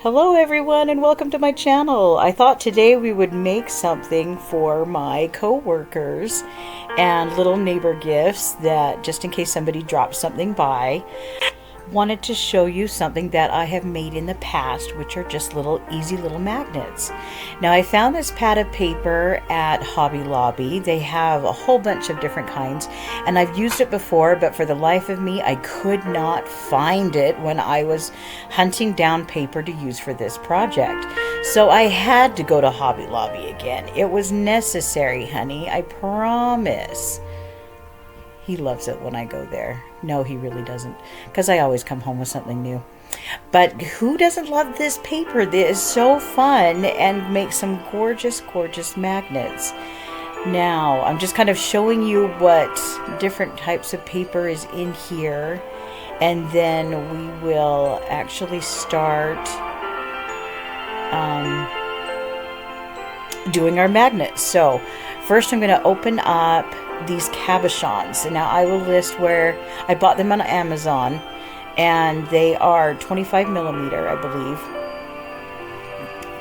Hello everyone and welcome to my channel. I thought today we would make something for my co-workers and little neighbor gifts that just in case somebody drops something by. Wanted to show you something that I have made in the past, which are just easy little magnets. Now I found this pad of paper at Hobby Lobby. They have a whole bunch of different kinds and I've used it before, but for the life of me I could not find it when I was hunting down paper to use for this project. So I had to go to Hobby Lobby again. It was necessary, honey, I promise. He loves it when I go there. No, he really doesn't, because I always come home with something new. But who doesn't love this paper? This is so fun and makes some gorgeous, gorgeous magnets. Now, I'm just kind of showing you what different types of paper is in here. And then we will actually start doing our magnets. So first I'm going to open up these cabochons, and now I will list where I bought them on Amazon, and they are 25 millimeter, I believe,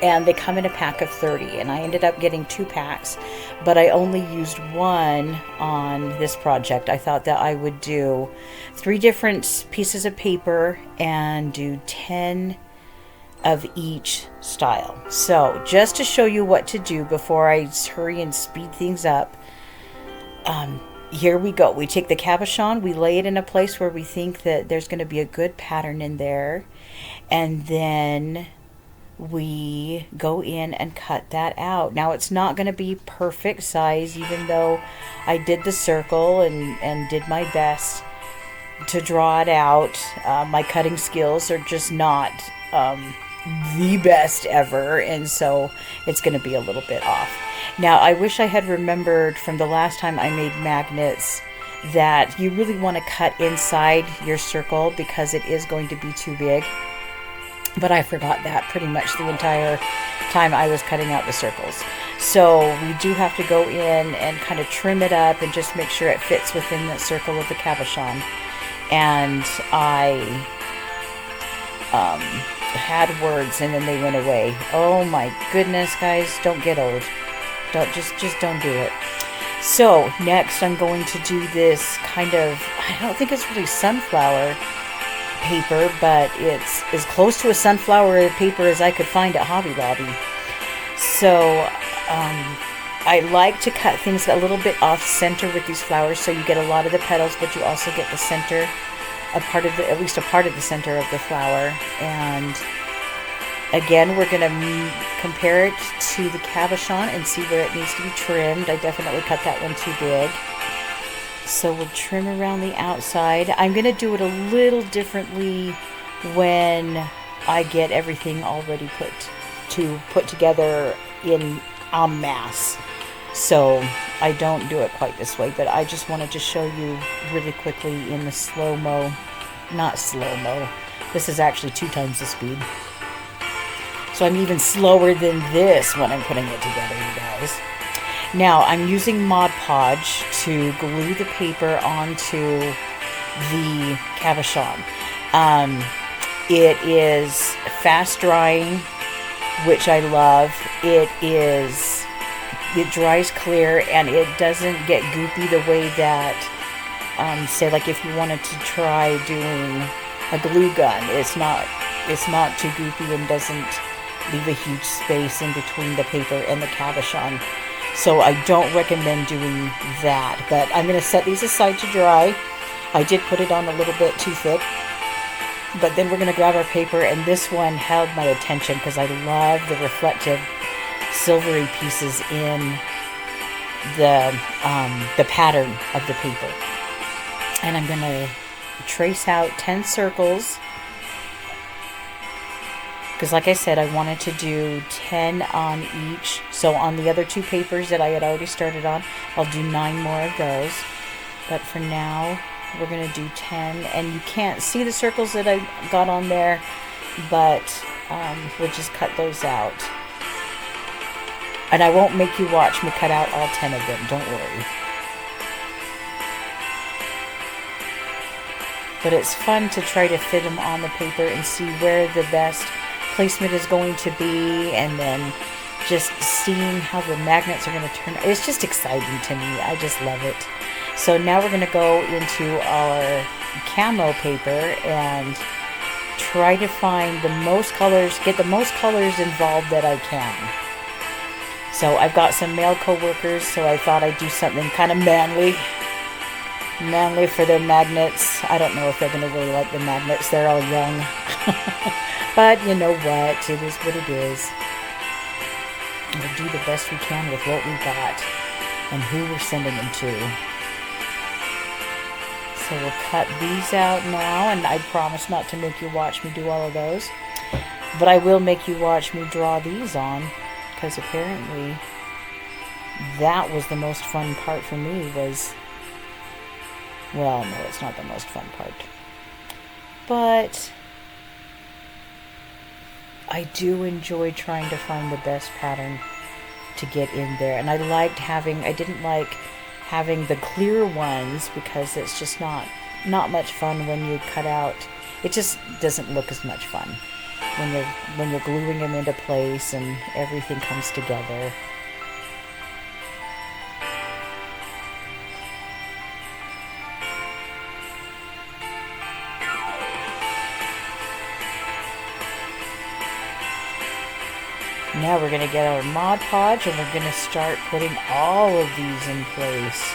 and they come in a pack of 30, and I ended up getting 2 packs, but I only used one on this project. I thought that I would do 3 different pieces of paper and do 10 of each style. So just to show you what to do before I hurry and speed things up, here we go. We take the cabochon, we lay it in a place where we think that there's going to be a good pattern in there, and then we go in and cut that out. Now it's not going to be perfect size, even though I did the circle and did my best to draw it out. My cutting skills are just not the best ever, and so it's going to be a little bit off. Now I wish I had remembered from the last time I made magnets that you really want to cut inside your circle because it is going to be too big, but I forgot that pretty much the entire time I was cutting out the circles. So we do have to go in and kind of trim it up and just make sure it fits within the circle of the cabochon. And I had words and then they went away. Oh my goodness, guys, don't get old. Just don't do it. So next I'm going to do this kind of, I don't think it's really sunflower paper, but it's as close to a sunflower paper as I could find at Hobby Lobby. So I like to cut things a little bit off center with these flowers, so you get a lot of the petals, but you also get the center, at least a part of the center of the flower. And again, we're going to compare it to the cabochon and see where it needs to be trimmed. I definitely cut that one too big. So we'll trim around the outside. I'm going to do it a little differently when I get everything already put together in en masse. So I don't do it quite this way, but I just wanted to show you really quickly in the slow-mo. Not slow-mo. This is actually 2 times the speed. So I'm even slower than this when I'm putting it together, you guys. Now I'm using Mod Podge to glue the paper onto the cabochon. It is fast drying, which I love. It dries clear and it doesn't get goopy the way that, say like if you wanted to try doing a glue gun, it's not too goopy and doesn't leave a huge space in between the paper and the cabochon. So I don't recommend doing that, but I'm going to set these aside to dry. I did put it on a little bit too thick, but then we're going to grab our paper, and this one held my attention because I love the reflective silvery pieces in the pattern of the paper. And I'm going to trace out 10 circles because like I said, I wanted to do 10 on each. So on the other 2 papers that I had already started on, I'll do 9 more of those. But for now, we're going to do 10. And you can't see the circles that I got on there, but we'll just cut those out. And I won't make you watch me cut out all 10 of them, don't worry. But it's fun to try to fit them on the paper and see where the best placement is going to be, and then just seeing how the magnets are going to turn. It's just exciting to me. I just love it. So now we're going to go into our camo paper and try to find the most colors, get the most colors involved that I can. So I've got some male co-workers, so I thought I'd do something kind of manly for their magnets. I don't know if they're going to really like the magnets. They're all young. But you know what? It is what it is. We'll do the best we can with what we got and who we're sending them to. So we'll cut these out now, and I promise not to make you watch me do all of those. But I will make you watch me draw these on, because apparently that was the most fun part for me was... Well, no, it's not the most fun part. But I do enjoy trying to find the best pattern to get in there. And I didn't like having the clear ones because it's just not much fun when you cut out. It just doesn't look as much fun when you're gluing them into place and everything comes together. Now we're going to get our Mod Podge and we're going to start putting all of these in place.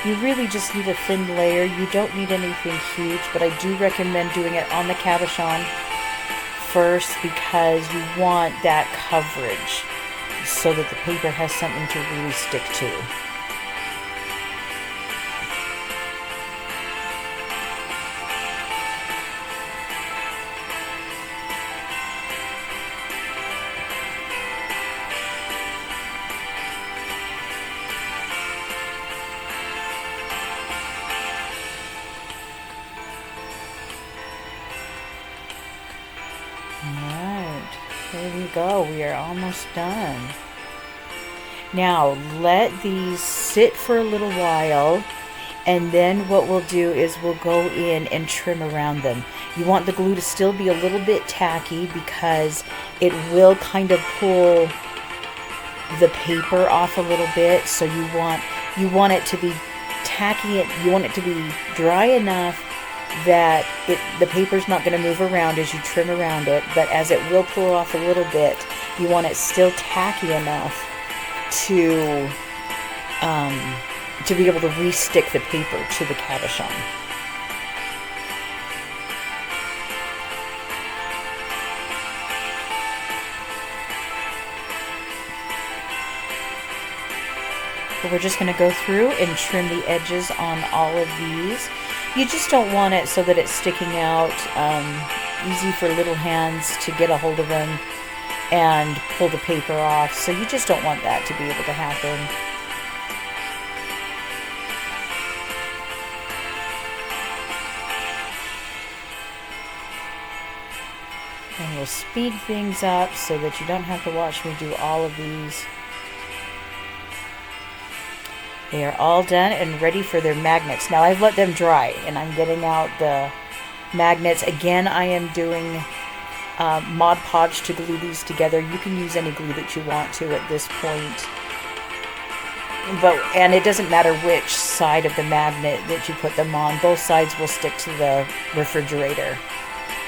You really just need a thin layer. You don't need anything huge, but I do recommend doing it on the cabochon first because you want that coverage so that the paper has something to really stick to. There we go. We are almost done. Now let these sit for a little while, and then what we'll do is we'll go in and trim around them. You want the glue to still be a little bit tacky because it will kind of pull the paper off a little bit. So you want it to be tacky. You want it to be dry enough that the paper's not going to move around as you trim around it, but as it will pull off a little bit, you want it still tacky enough to be able to re-stick the paper to the cabochon. But we're just going to go through and trim the edges on all of these. You just don't want it so that it's sticking out, easy for little hands to get a hold of them and pull the paper off. So you just don't want that to be able to happen. And we'll speed things up so that you don't have to watch me do all of these. They are all done and ready for their magnets. Now I've let them dry and I'm getting out the magnets. Again, I am doing Mod Podge to glue these together. You can use any glue that you want to at this point. And it doesn't matter which side of the magnet that you put them on. Both sides will stick to the refrigerator.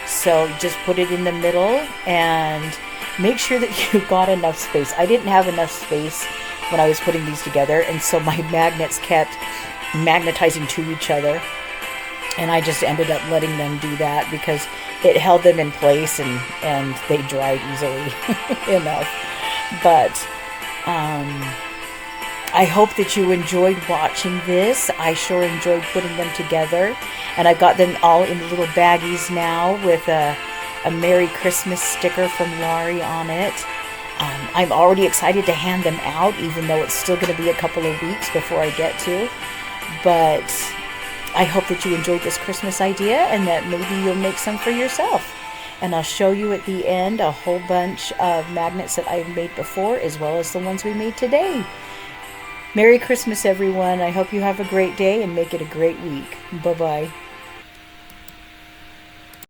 So just put it in the middle and make sure that you've got enough space. I didn't have enough space when I was putting these together, and so my magnets kept magnetizing to each other, and I just ended up letting them do that because it held them in place and they dried easily enough. But I hope that you enjoyed watching this. I sure enjoyed putting them together, and I've got them all in little baggies now with a Merry Christmas sticker from Laurie on it. I'm already excited to hand them out, even though it's still going to be a couple of weeks before I get to. But I hope that you enjoyed this Christmas idea and that maybe you'll make some for yourself. And I'll show you at the end a whole bunch of magnets that I've made before, as well as the ones we made today. Merry Christmas, everyone. I hope you have a great day and make it a great week. Bye-bye.